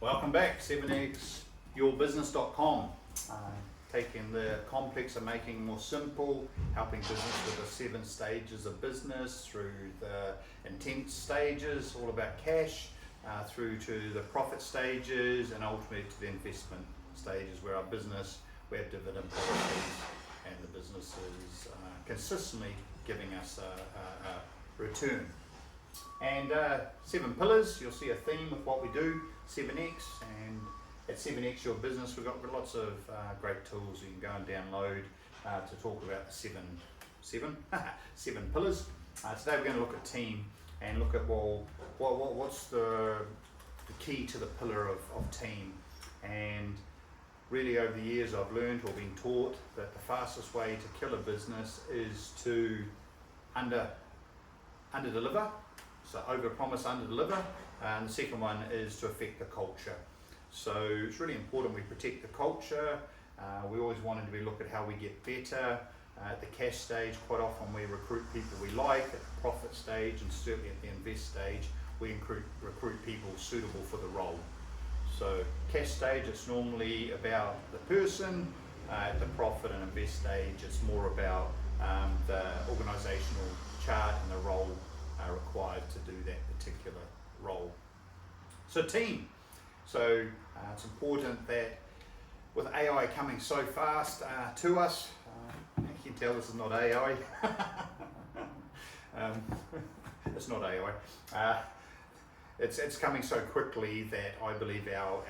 Welcome back, 7xyourbusiness.com. Taking the complex and making it more simple, helping business with the 7 stages of business through the intense stages, all about cash, through to the profit stages and ultimately to the investment stages where our business, we have dividend policies and the business is consistently giving us a return. And 7 pillars, you'll see a theme with what we do, 7X, and at 7X Your Business we've got lots of great tools you can go and download to talk about the 7 pillars. Today we're going to look at team and look at what's the key to the pillar of team. And really over the years I've learned or been taught that the fastest way to kill a business is to under deliver. So over promise, under deliver, and the second one is to affect the culture. So it's really important we protect the culture. We always wanted to look at how we get better. At the cash stage, quite often we recruit people we like. At the profit stage and certainly at the invest stage, we recruit people suitable for the role. So cash stage, it's normally about the person. At the profit and invest stage, it's more about the organisational chart and the role required to do that particular role. So team. So it's important that with AI coming so fast to us, you can tell this is not AI. It's not AI. It's coming so quickly that I believe our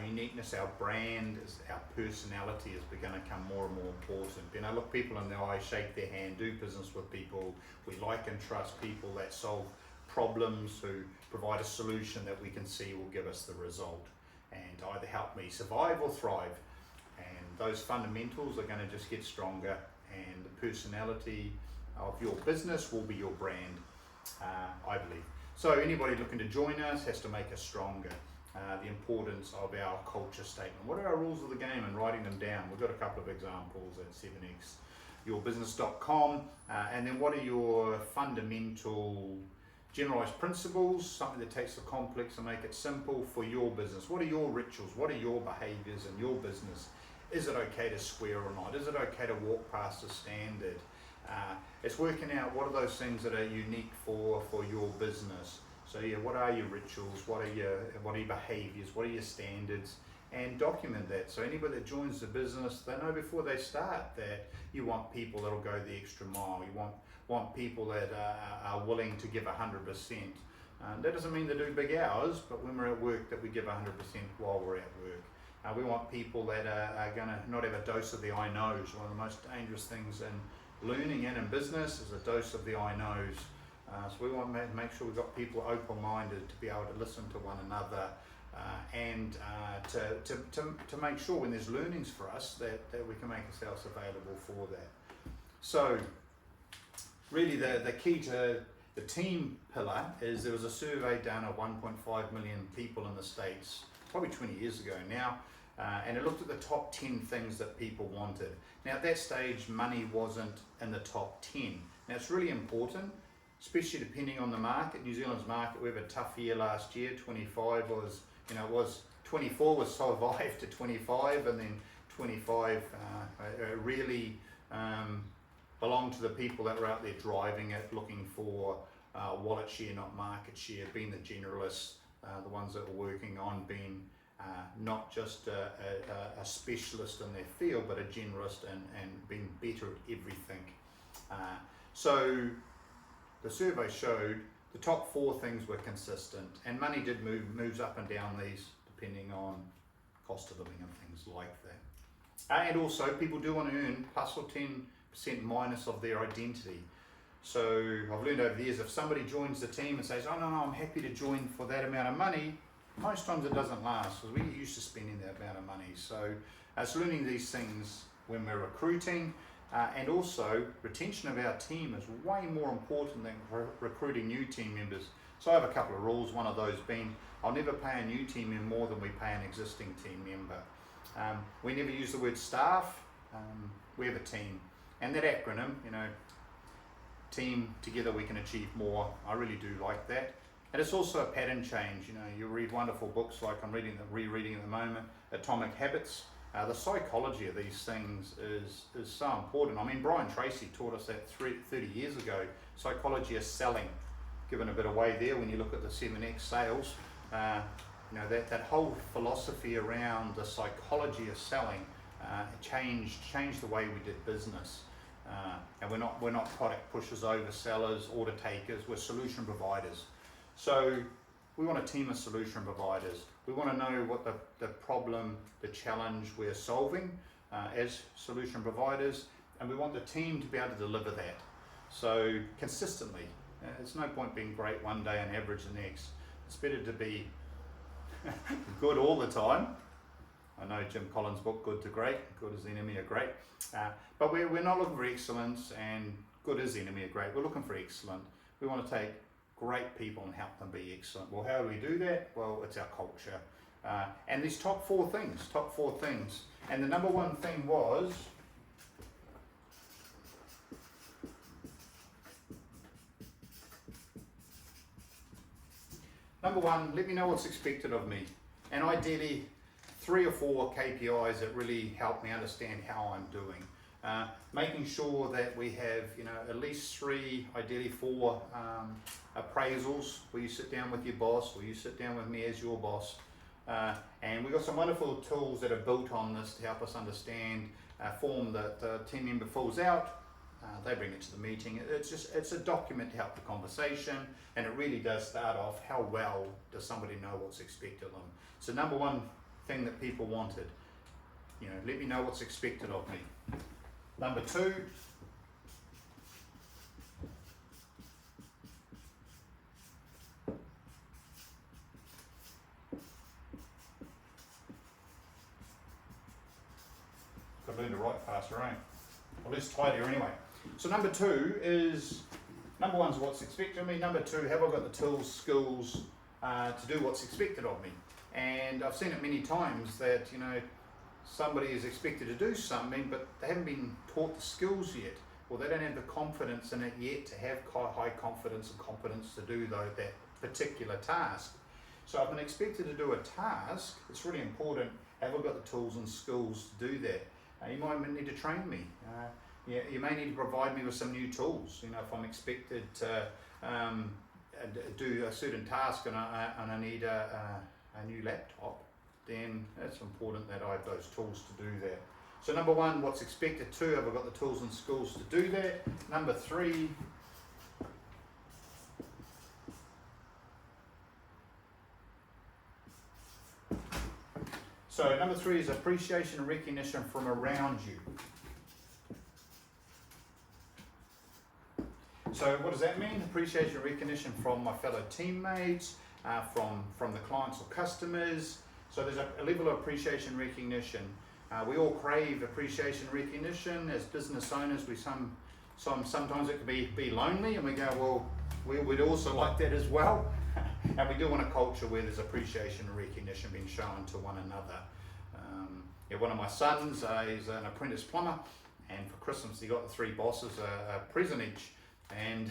uniqueness, our brand, our personality is going to become more and more important. Look people in the eye, shake their hand, do business with people. We like and trust people that solve problems, who provide a solution that we can see will give us the result and either help me survive or thrive. And those fundamentals are going to just get stronger, and the personality of your business will be your brand, I believe. So anybody looking to join us has to make us stronger. The importance of our culture statement. What are our rules of the game, and writing them down. We've got a couple of examples at 7xyourbusiness.com. And then what are your fundamental generalized principles, something that takes the complex and make it simple for your business. What are your rituals? What are your behaviors in your business? Is it okay to swear or not? Is it okay to walk past the standard? It's working out what are those things that are unique for your business. So yeah, what are your rituals? What are your behaviors? What are your standards? And document that. So anybody that joins the business, they know before they start that you want people that'll go the extra mile. You want people that are willing to give 100%. That doesn't mean they do big hours, but when we're at work that we give 100% while we're at work. We want people that are going to not have a dose of the I knows. One of the most dangerous things in learning and in business is a dose of the I knows. So we want to make sure we've got people open-minded to be able to listen to one another and to make sure when there's learnings for us that we can make ourselves available for that. So really the key to the team pillar is there was a survey done of 1.5 million people in the States probably 20 years ago now, and it looked at the top 10 things that people wanted. Now at that stage money wasn't in the top 10. Now it's really important, especially depending on the market. New Zealand's market, we had a tough year last year. 24 was survived to 25, and then 25 really belonged to the people that were out there driving it, looking for wallet share, not market share, being the generalists, the ones that were working on being not just a specialist in their field, but a generalist and being better at everything. So the survey showed the top 4 things were consistent, and money did moves up and down these depending on cost of living and things like that. And also people do want to earn plus or 10% minus of their identity. So I've learned over the years, if somebody joins the team and says, oh no, I'm happy to join for that amount of money, most times it doesn't last because we get used to spending that amount of money. So it's learning these things when we're recruiting. And also, retention of our team is way more important than recruiting new team members. So I have a couple of rules, one of those being, I'll never pay a new team member more than we pay an existing team member. We never use the word staff, we have a team. And that acronym, team, together we can achieve more, I really do like that. And it's also a pattern change. You know, you read wonderful books like I'm rereading at the moment, Atomic Habits. The psychology of these things is so important. I mean, Brian Tracy taught us that 30 years ago. Psychology is selling. Given a bit away there when you look at the 7X sales. You know, that whole philosophy around the psychology of selling changed the way we did business. And we're not product pushers, oversellers, order takers. We're solution providers. So we want a team of solution providers. We want to know what the problem, the challenge we're solving as solution providers, and we want the team to be able to deliver that. So consistently. It's no point being great one day and average the next. It's better to be good all the time. I know Jim Collins' book, Good to Great, good is the enemy of great. But we're not looking for excellence, and good is the enemy of great. We're looking for excellent. We want to take great people and help them be excellent. Well, how do we do that? Well, it's our culture. And these top four things. And the number one thing was, number one, let me know what's expected of me. And ideally, 3 or 4 KPIs that really help me understand how I'm doing. Making sure that we have, you know, at least 3, ideally 4 appraisals where you sit down with your boss, or you sit down with me as your boss. And we've got some wonderful tools that are built on this to help us understand a form that the team member fills out. They bring it to the meeting. It's a document to help the conversation, and it really does start off, how well does somebody know what's expected of them. So number one thing that people wanted, you know, let me know what's expected of me. Number 2, got to learn to write faster, eh? Well, let's tidier anyway. So number 2 is, number 1's what's expected of me. Number 2, have I got the tools, skills to do what's expected of me? And I've seen it many times that, you know, somebody is expected to do something, but they haven't been taught the skills yet, or they don't have the confidence in it yet to have high confidence and competence to do that particular task. So I've been expected to do a task. It's really important. Have I got the tools and skills to do that? You might need to train me. You may need to provide me with some new tools. You know, if I'm expected to do a certain task and I need a new laptop, then it's important that I have those tools to do that. So number 1, what's expected. 2, have I got the tools and skills to do that? Number 3, is appreciation and recognition from around you. So what does that mean? Appreciation and recognition from my fellow teammates, from the clients or customers. So there's a level of appreciation and recognition. We all crave appreciation and recognition. As business owners, sometimes it can be lonely, and we go, well, we'd also like that as well. And we do want a culture where there's appreciation and recognition being shown to one another. One of my sons, he's an apprentice plumber, and for Christmas he got the 3 bosses a present each. And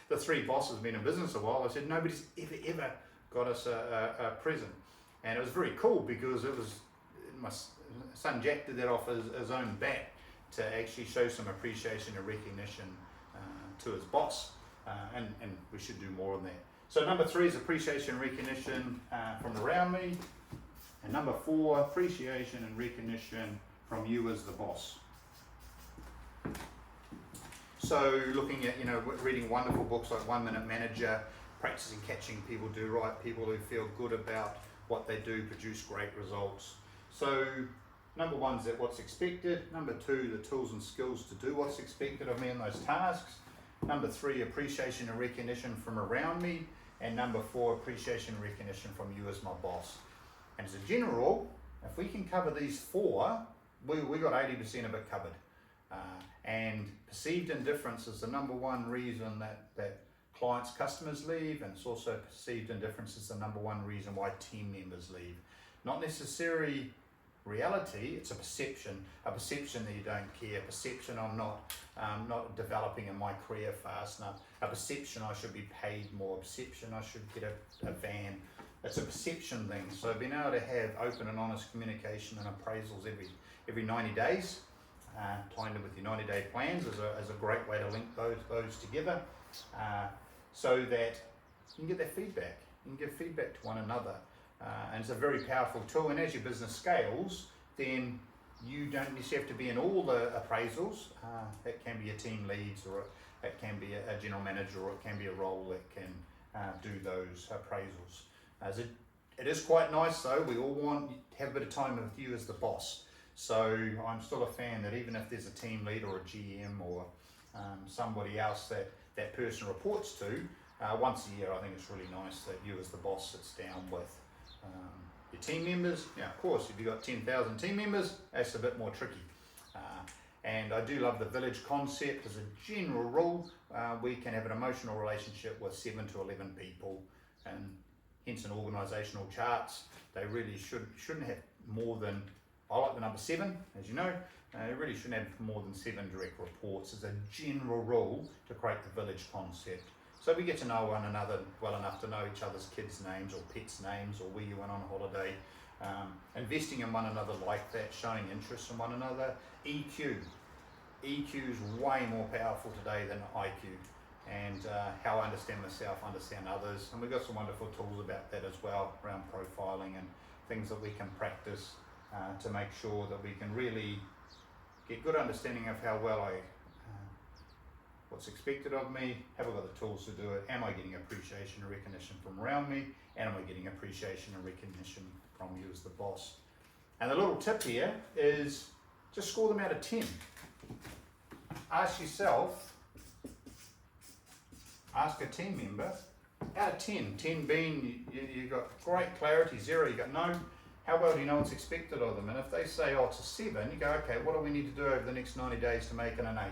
the 3 bosses have been in business a while. I said, nobody's ever got us a present. And it was very cool because it was, my son Jack did that off his own bat to actually show some appreciation and recognition to his boss. And we should do more on that. So number 3 is appreciation and recognition from around me. And number 4, appreciation and recognition from you as the boss. So looking at, you know, reading wonderful books like 1 Minute Manager, practicing catching people do right, people who feel good about what they do produce great results. So number 1 is that what's expected. Number 2, the tools and skills to do what's expected of me in those tasks. Number 3, appreciation and recognition from around me. And number 4, appreciation and recognition from you as my boss. And as a general, if we can cover these 4, we got 80% of it covered. And perceived indifference is the number 1 reason that clients, customers leave, and it's also perceived indifference is the number 1 reason why team members leave. Not necessarily reality, it's a perception that you don't care, a perception I'm not developing in my career fast enough, a perception I should be paid more, a perception I should get a van. It's a perception thing. So being able to have open and honest communication and appraisals every 90 days, timed in with your 90-day plans is a great way to link those together, so that you can get that feedback. You can give feedback to one another. And it's a very powerful tool, and as your business scales, then you don't necessarily have to be in all the appraisals. It can be a team leads, or it can be a general manager, or it can be a role that can do those appraisals. It is quite nice though, we all want to have a bit of time with you as the boss. So I'm still a fan that even if there's a team lead or a GM or somebody else that person reports to, once a year I think it's really nice that you as the boss sits down with your team members. Now, of course, if you've got 10,000 team members, that's a bit more tricky. And I do love the village concept. As a general rule, we can have an emotional relationship with 7 to 11 people, and hence in organisational charts, they really shouldn't have more than, I like the number 7, as you know, they really shouldn't have more than 7 direct reports as a general rule to create the village concept. So we get to know one another well enough to know each other's kids' names or pets' names, or where you went on holiday, investing in one another like that, showing interest in one another. EQ is way more powerful today than IQ, and how I understand myself, understand others, and we've got some wonderful tools about that as well, around profiling and things that we can practice to make sure that we can really get good understanding of how well what's expected of me, have I got the tools to do it, am I getting appreciation and recognition from around me, and am I getting appreciation and recognition from you as the boss. And the little tip here is just score them out of 10. Ask yourself, ask a team member, out of 10, 10 being you got great clarity, 0 you got no, how well do you know what's expected of them? And if they say, oh, it's a 7, you go, okay, what do we need to do over the next 90 days to make it an 8?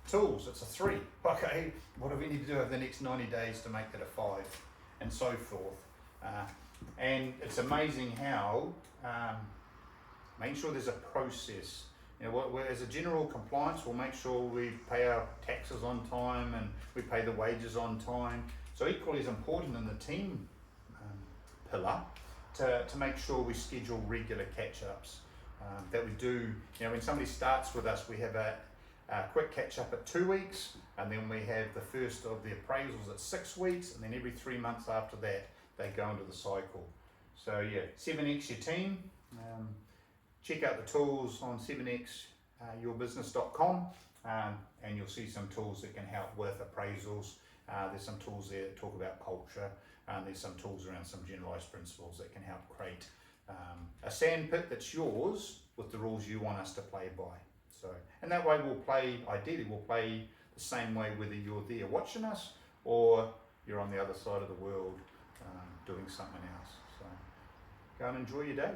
Tools, it's a 3. Okay, what do we need to do over the next 90 days to make it a 5? And so forth. And it's amazing how making sure there's a process. You know, as a general compliance, we'll make sure we pay our taxes on time and we pay the wages on time. So equally as important in the team pillar to make sure we schedule regular catch-ups. That we do, you know, when somebody starts with us, we have a quick catch-up at 2 weeks, and then we have the first of the appraisals at 6 weeks, and then every 3 months after that, they go into the cycle. So yeah, 7X your team. Check out the tools on 7xyourbusiness.com, and you'll see some tools that can help with appraisals. There's some tools there that talk about culture. There's some tools around some generalised principles that can help create a sandpit that's yours with the rules you want us to play by. So, and that way ideally we'll play the same way whether you're there watching us or you're on the other side of the world doing something else. So go and enjoy your day.